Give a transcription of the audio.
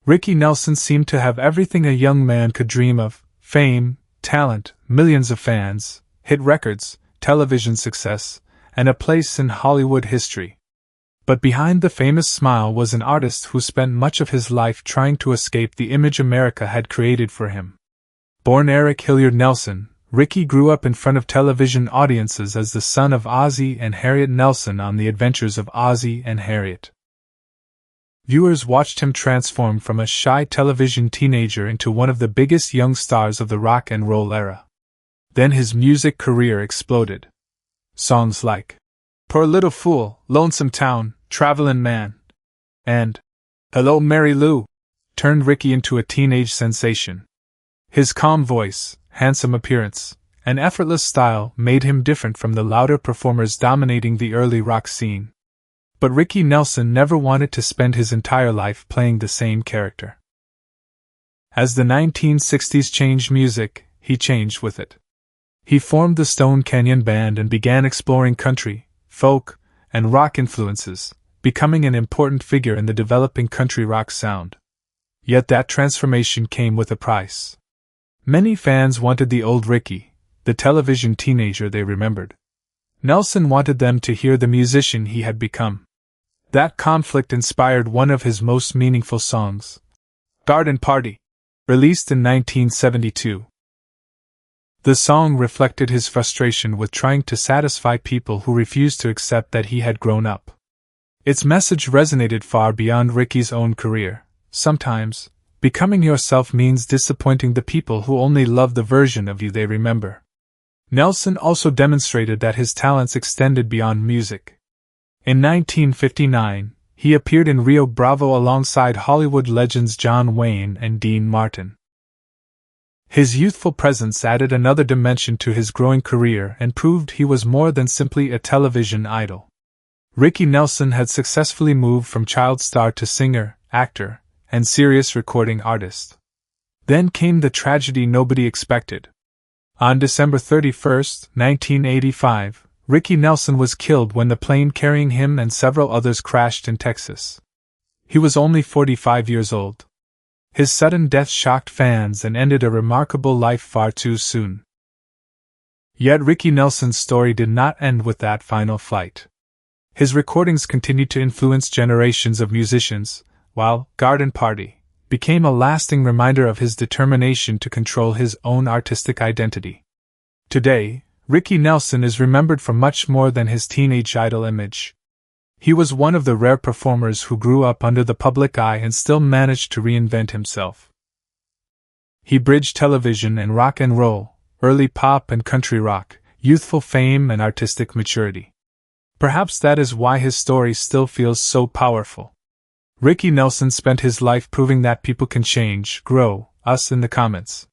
Ricky Nelson seemed to have everything a young man could dream of: fame, talent, millions of fans, hit records, television success, and a place in Hollywood history. But behind the famous smile was an artist who spent much of his life trying to escape the image America had created for him. Born Eric Hilliard Nelson, Ricky grew up in front of television audiences as the son of Ozzie and Harriet Nelson on The Adventures of Ozzie and Harriet. Viewers watched him transform from a shy television teenager into one of the biggest young stars of the rock and roll era. Then his music career exploded. Songs like Poor Little Fool, Lonesome Town, Travelin Man, and Hello Mary Lou turned Ricky into a teenage sensation. His calm voice, handsome appearance, and effortless style made him different from the louder performers dominating the early rock scene. But Ricky Nelson never wanted to spend his entire life playing the same character. As the 1960s changed music, he changed with it. He formed the Stone Canyon Band and began exploring country, folk, and rock influences, becoming an important figure in the developing country rock sound. Yet that transformation came with a price. Many fans wanted the old Ricky, the television teenager they remembered. Nelson wanted them to hear the musician he had become. That conflict inspired one of his most meaningful songs, Garden Party, released in 1972. The song reflected his frustration with trying to satisfy people who refused to accept that he had grown up. Its message resonated far beyond Ricky's own career. Sometimes, becoming yourself means disappointing the people who only love the version of you they remember. Nelson also demonstrated that his talents extended beyond music. In 1959, he appeared in Rio Bravo alongside Hollywood legends John Wayne and Dean Martin. His youthful presence added another dimension to his growing career and proved he was more than simply a television idol. Ricky Nelson had successfully moved from child star to singer, actor, and serious recording artist. Then came the tragedy nobody expected. On December 31, 1985, Ricky Nelson was killed when the plane carrying him and several others crashed in Texas. He was only 45 years old. His sudden death shocked fans and ended a remarkable life far too soon. Yet Ricky Nelson's story did not end with that final flight. His recordings continued to influence generations of musicians, while Garden Party became a lasting reminder of his determination to control his own artistic identity. Today, Ricky Nelson is remembered for much more than his teenage idol image. He was one of the rare performers who grew up under the public eye and still managed to reinvent himself. He bridged television and rock and roll, early pop and country rock, youthful fame and artistic maturity. Perhaps that is why his story still feels so powerful. Ricky Nelson spent his life proving that people can change. Grow. Us in the comments.